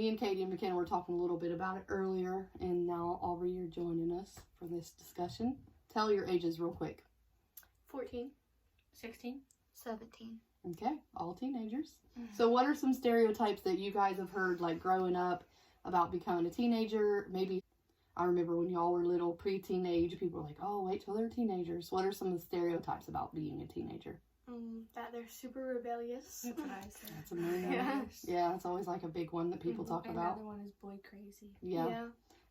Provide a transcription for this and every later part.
Me and Katie and McKenna were talking a little bit about it earlier, and now Aubrey, you're joining us for this discussion. Tell your ages real quick. 14, 16, 17. Okay, all teenagers. So what are some stereotypes that you guys have heard, like, growing up about becoming a teenager? Maybe, I remember when y'all were little, pre-teenage, people were like, oh, wait till they're teenagers. What are some of the stereotypes about being a teenager? That they're super rebellious. That's what I said. That's a million. Yeah, it's always like a big one that people talk about. Another one is boy crazy. Yeah.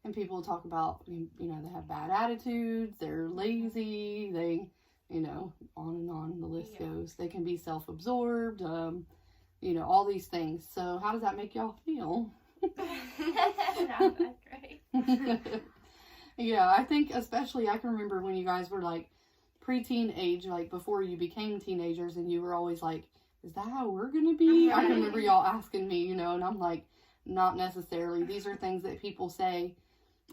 And people talk about, you know, they have bad attitudes, they're lazy, they, you know, on and on the list goes. They can be self-absorbed, you know, all these things. So how does that make y'all feel? Not that great. Yeah, I think especially I can remember when you guys were like preteen age, like before you became teenagers, and you were always like, is that how we're gonna be? I can remember y'all asking me, you know, and I'm like, not necessarily. These are things that people say,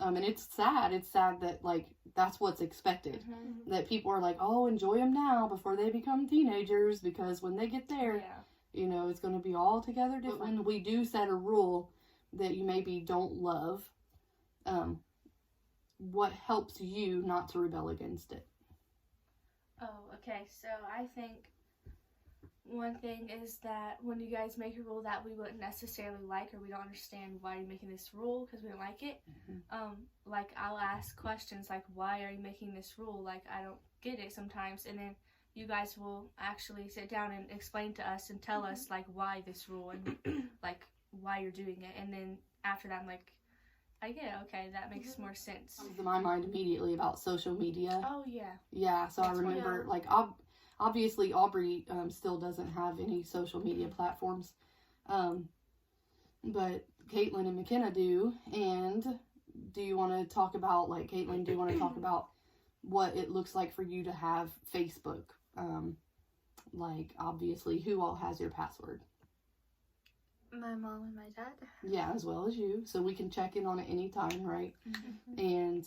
and it's sad. It's sad that, like, that's what's expected. That people are like, oh, enjoy them now before they become teenagers, because when they get there, you know, it's going to be all together different. When we do set a rule that you maybe don't love, what helps you not to rebel against it? Oh, okay. So I think one thing is that when you guys make a rule that we wouldn't necessarily like, or we don't understand why you're making this rule because we don't like it, like, I'll ask questions like, why are you making this rule? Like, I don't get it sometimes. And then you guys will actually sit down and explain to us and tell us, like, why this rule and, like, why you're doing it. And then after that, I'm like, I get it. Okay, that makes more sense. Comes to my mind immediately about social media. Oh, yeah. Yeah, so I remember, like, obviously Aubrey still doesn't have any social media platforms, but Caitlin and McKenna do. And do you want to talk about, like, Caitlin, do you want to talk about what it looks like for you to have Facebook? Like, obviously, who all has your password? My mom and my dad. Yeah, as well as you. So we can check in on it anytime, right? And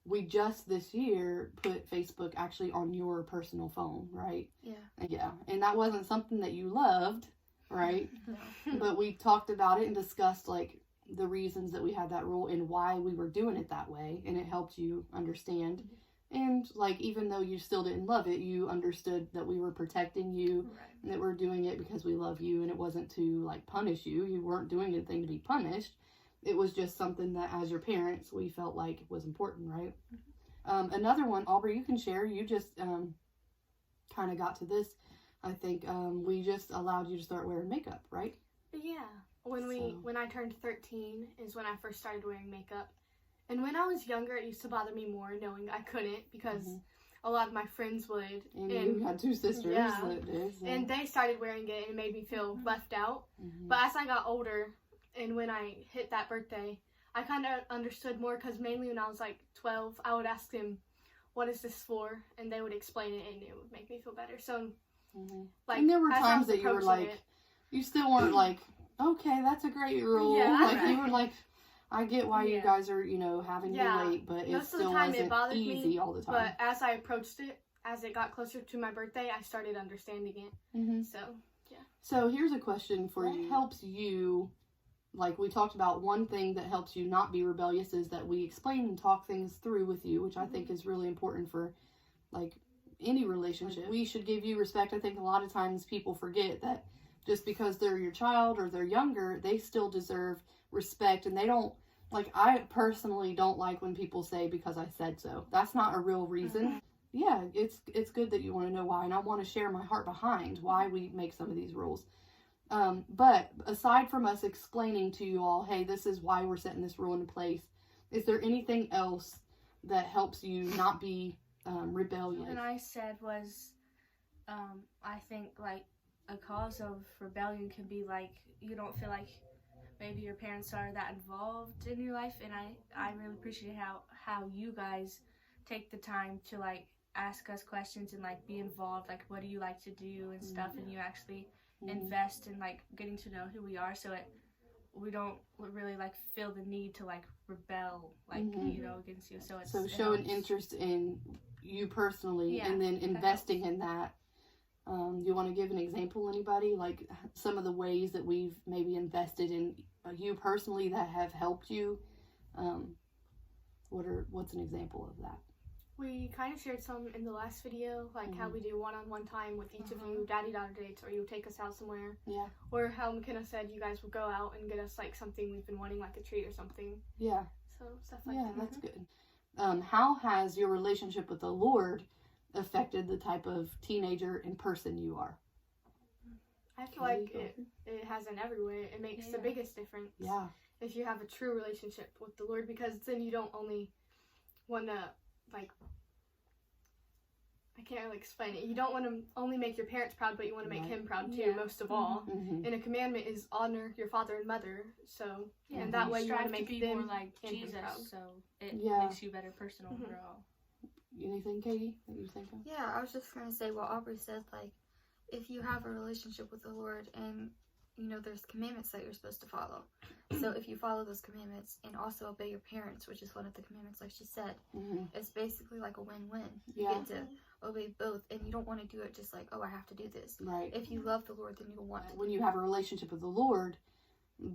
we just this year put Facebook actually on your personal phone, right? Yeah. And that wasn't something that you loved, right? No. But we talked about it and discussed, like, the reasons that we had that rule and why we were doing it that way. And it helped you understand. And, like, even though you still didn't love it, you understood that we were protecting you, and that we're doing it because we love you, and it wasn't to, like, punish you. You weren't doing anything to be punished. It was just something that, as your parents, we felt like was important, right? Another one, Aubrey, you can share. You just kind of got to this. I think we just allowed you to start wearing makeup, right? Yeah. When I turned 13 is when I first started wearing makeup. And when I was younger, it used to bother me more knowing I couldn't, because a lot of my friends would. And you had two sisters that did. So. And they started wearing it, and it made me feel left out. But as I got older, and when I hit that birthday, I kind of understood more, because mainly when I was like 12, I would ask them, what is this for? And they would explain it, and it would make me feel better. So, like, and there were times that you were like, you still weren't like, okay, that's a great rule. You were like, I get why you guys are, you know, having to wait, but it still wasn't easy all the time. But as I approached it, as it got closer to my birthday, I started understanding it. So, yeah. So here's a question for you. What helps you, like we talked about, one thing that helps you not be rebellious is that we explain and talk things through with you, which I think is really important for, like, any relationship. We should give you respect. I think a lot of times people forget that just because they're your child or they're younger, they still deserve respect, and they don't, like, I personally don't like when people say, because I said so. That's not a real reason. Yeah, it's good that you want to know why, and I want to share my heart behind why we make some of these rules. But aside from us explaining to you all, hey, this is why we're setting this rule into place, is there anything else that helps you not be rebellious? What I said was, I think, like, a cause of rebellion can be, like, you don't feel like maybe your parents are that involved in your life, and I really appreciate how you guys take the time to, like, ask us questions and, like, be involved, like, what do you like to do and stuff, and you actually invest in, like, getting to know who we are, so we don't really, like, feel the need to, like, rebel, like, you know, against you. So showing interest in you personally, and then investing in that. You want to give an example, anybody? Like, some of the ways that we've maybe invested in you personally that have helped you? What's an example of that? We kind of shared some in the last video, like how we do one-on-one time with each of you, daddy-daughter dates, or you'll take us out somewhere. Yeah. Or how McKenna said you guys will go out and get us like something we've been wanting, like a treat or something. Yeah. So stuff like that. Yeah, that's good. How has your relationship with the Lord affected the type of teenager and person you are? I feel like it has in every way. It makes the biggest difference. Yeah. If you have a true relationship with the Lord, because then you don't only want to, like, I can't really explain it. You don't want to only make your parents proud, but you want to make Him proud too, most of all. And a commandment is honor your father and mother. So, and that way you want to make them more like Jesus, proud. so it makes you a better person overall. Anything, Katie, that you think of? Yeah, I was just going to say what Aubrey said, like, if you have a relationship with the Lord and, you know, there's commandments that you're supposed to follow. So if you follow those commandments and also obey your parents, which is one of the commandments, like she said, it's basically like a win-win. You get to obey both, and you don't want to do it just like, oh, I have to do this. Right. If you love the Lord, then you'll want to. When you have a relationship with the Lord,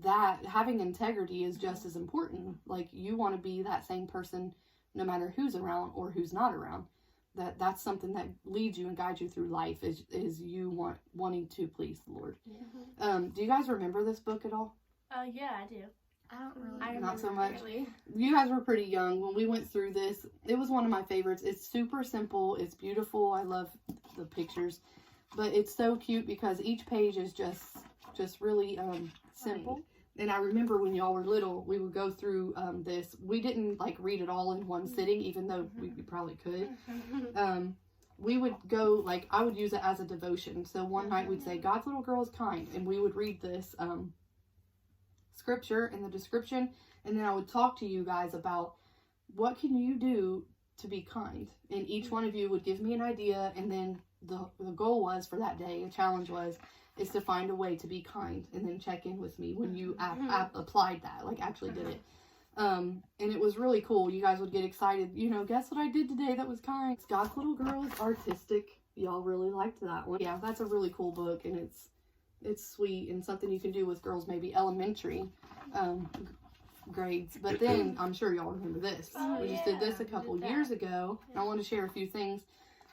that having integrity is just as important. Like, you want to be that same person no matter who's around or who's not around. That's something that leads you and guides you through life, is you wanting to please the Lord. Do you guys remember this book at all? Yeah, I do. I don't really. Not so much. You guys were pretty young when we went through this. It was one of my favorites. It's super simple. It's beautiful. I love the pictures, but it's so cute because each page is just really simple. And I remember when y'all were little, we would go through this. We didn't like read it all in one sitting, even though we probably could. We would go, like, I would use it as a devotion. So one night we'd say, God's little girl is kind. And we would read this scripture in the description. And then I would talk to you guys about what can you do to be kind. And each one of you would give me an idea. And then the goal was for that day, a challenge is to find a way to be kind, and then check in with me when you applied that, like actually did it. And it was really cool. You guys would get excited. You know, guess what I did today that was kind? It's God's Little Girl is Artistic. Y'all really liked that one. Yeah, that's a really cool book, and it's sweet and something you can do with girls maybe elementary grades. But then I'm sure y'all remember this. We just did this a couple years ago. I want to share a few things.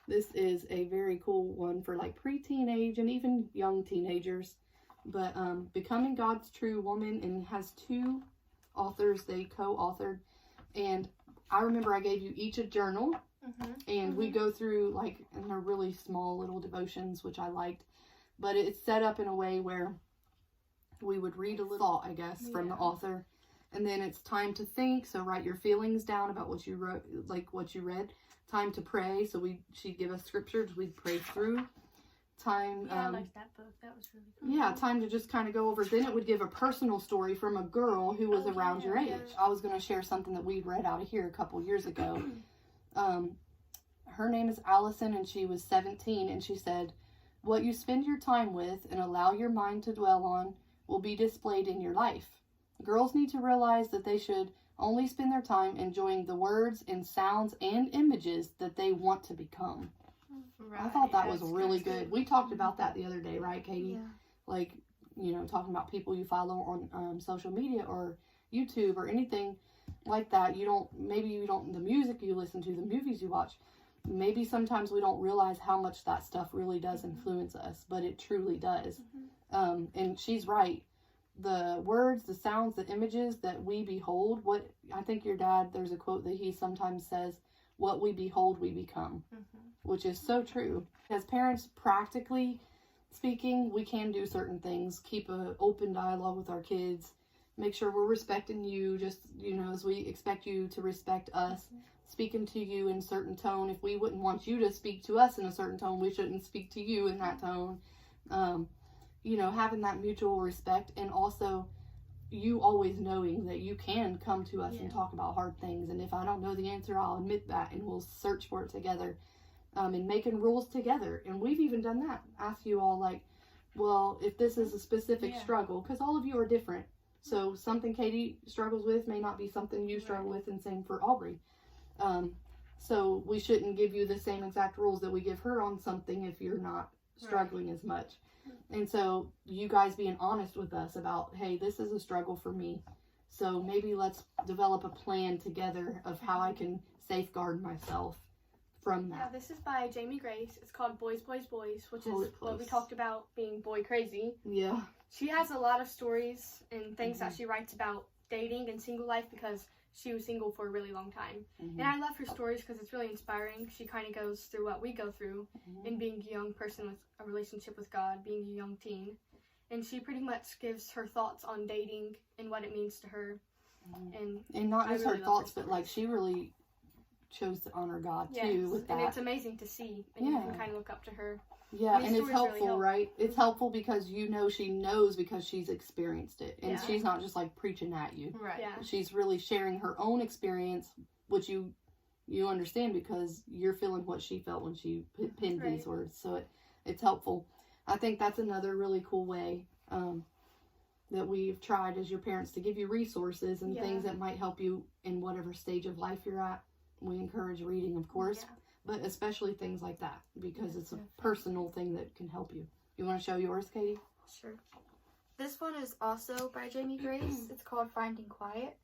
This is a very cool one for like pre-teenage and even young teenagers. But Becoming God's True Woman, and has 2 authors. They co-authored. And I remember I gave you each a journal. And we go through, like, and they're really small little devotions, which I liked. But it's set up in a way where we would read a little thought, I guess, from the author. And then it's time to think. So write your feelings down about what you wrote, like what you read. Time to pray, so she'd give us scriptures we'd pray through. Time, I liked that book. That was really cool. Yeah, time to just kind of go over. Then it would give a personal story from a girl who was around your age. I was going to share something that we read out of here a couple years ago. Her name is Allison, and she was 17, and she said, "What you spend your time with and allow your mind to dwell on will be displayed in your life. Girls need to realize that they should only spend their time enjoying the words and sounds and images that they want to become." I thought that was really good. We talked about that the other day, right, Katie? Yeah. Like, you know, talking about people you follow on social media or YouTube or anything like that. Maybe you don't, the music you listen to, the movies you watch, maybe sometimes we don't realize how much that stuff really does influence us, but it truly does. And she's right. The words, the sounds, the images that we behold, I think your dad, there's a quote that he sometimes says, what we behold, we become, which is so true. As parents, practically speaking, we can do certain things, keep an open dialogue with our kids, make sure we're respecting you, just, you know, as we expect you to respect us, speaking to you in a certain tone. If we wouldn't want you to speak to us in a certain tone, we shouldn't speak to you in that tone. You know, having that mutual respect, and also you always knowing that you can come to us and talk about hard things. And if I don't know the answer, I'll admit that, and we'll search for it together, and making rules together. And we've even done that. Ask you all, like, well, if this is a specific struggle, because all of you are different. So something Katie struggles with may not be something you struggle with, and same for Aubrey. So we shouldn't give you the same exact rules that we give her on something if you're not struggling as much. And so you guys being honest with us about, hey, this is a struggle for me. So maybe let's develop a plan together of how I can safeguard myself from Yeah, that. this is by Jamie Grace. It's called Boys, Boys, Boys, which Hold is it what we close. talked about being boy crazy. Yeah. She has a lot of stories and things that she writes about dating and single life because she was single for a really long time. And I love her stories because it's really inspiring. She kind of goes through what we go through in being a young person with a relationship with God, being a young teen. And she pretty much gives her thoughts on dating and what it means to her. And not I just really her love thoughts, her but like she really chose to honor God too with and that. it's amazing to see. And you can kind of look up to her. Yeah, These and it's stories really helpful, help. right? It's helpful because you know she knows because she's experienced it. And Yeah. she's not just like preaching at you. Right. Yeah. She's really sharing her own experience, which you understand because you're feeling what she felt when she penned Right. these words. So it's helpful. I think that's another really cool way that we've tried as your parents to give you resources and things that might help you in whatever stage of life you're at. We encourage reading, of course, but especially things like that because it's a personal thing that can help you. You want to show yours, Katie? Sure. This one is also by Jamie Grace. It's called Finding Quiet.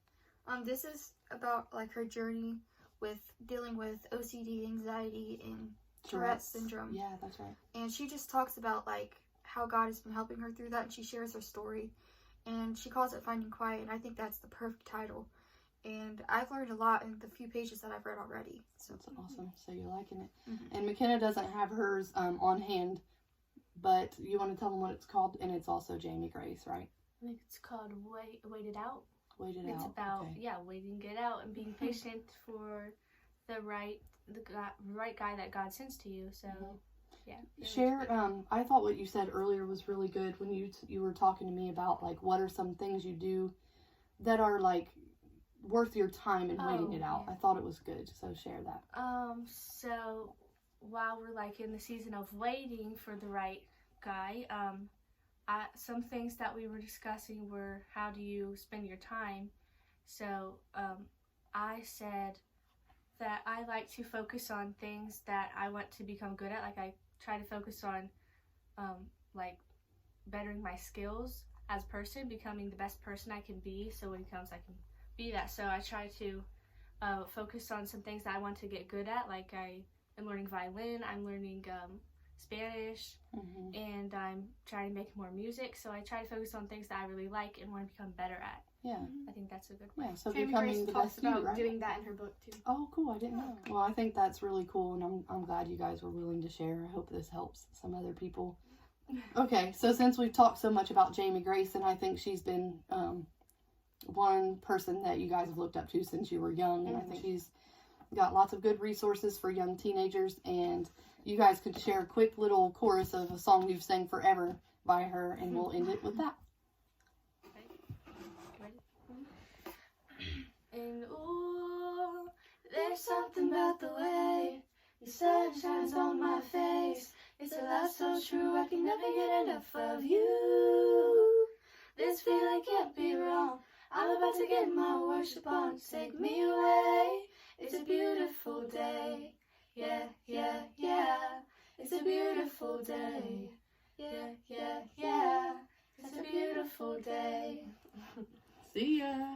This is about like her journey with dealing with OCD, anxiety, and Tourette's syndrome. Yeah, that's right. And she just talks about like how God has been helping her through that, and she shares her story. And she calls it Finding Quiet, and I think that's the perfect title. And I've learned a lot in the few pages that I've read already. So that's awesome. So you're liking it. And McKenna doesn't have hers on hand, but you want to tell them what it's called, and it's also Jamie Grace, right? I think it's called Wait It Out. Wait It Out. It's about okay. waiting it out and being patient for the right guy that God sends to you. So Share. I thought what you said earlier was really good when you were talking to me about like what are some things you do that are like worth your time in waiting it out. I thought it was good. So share that. So while we're like in the season of waiting for the right guy, some things that we were discussing were how do you spend your time. So I said that I like to focus on things that I want to become good at. Like I try to focus on like bettering my skills as a person, becoming the best person I can be. So when it comes, I can be that. So I try to focus on some things that I want to get good at. Like I am learning violin, I'm learning Spanish, and I'm trying to make more music. So I try to focus on things that I really like and want to become better at. Yeah. I think that's a good way. Yeah, so Jamie becoming Grace the talks best you, about right? doing that in her book too. Oh, cool. I didn't know. Well, I think that's really cool, and I'm glad you guys were willing to share. I hope this helps some other people. Okay, so since we've talked so much about Jamie Grace, and I think she's been one person that you guys have looked up to since you were young, and I think she's got lots of good resources for young teenagers, and you guys could share a quick little chorus of a song you've sang forever by her, and we'll end it with that. And ooh, there's something about the way the sun shines on my face. It's a love so true, I can never get enough of you. This feeling can't be wrong. I'm about to get my worship on. Take me away. It's a beautiful day. Yeah, yeah, yeah. It's a beautiful day. Yeah, yeah, yeah. It's a beautiful day. See ya.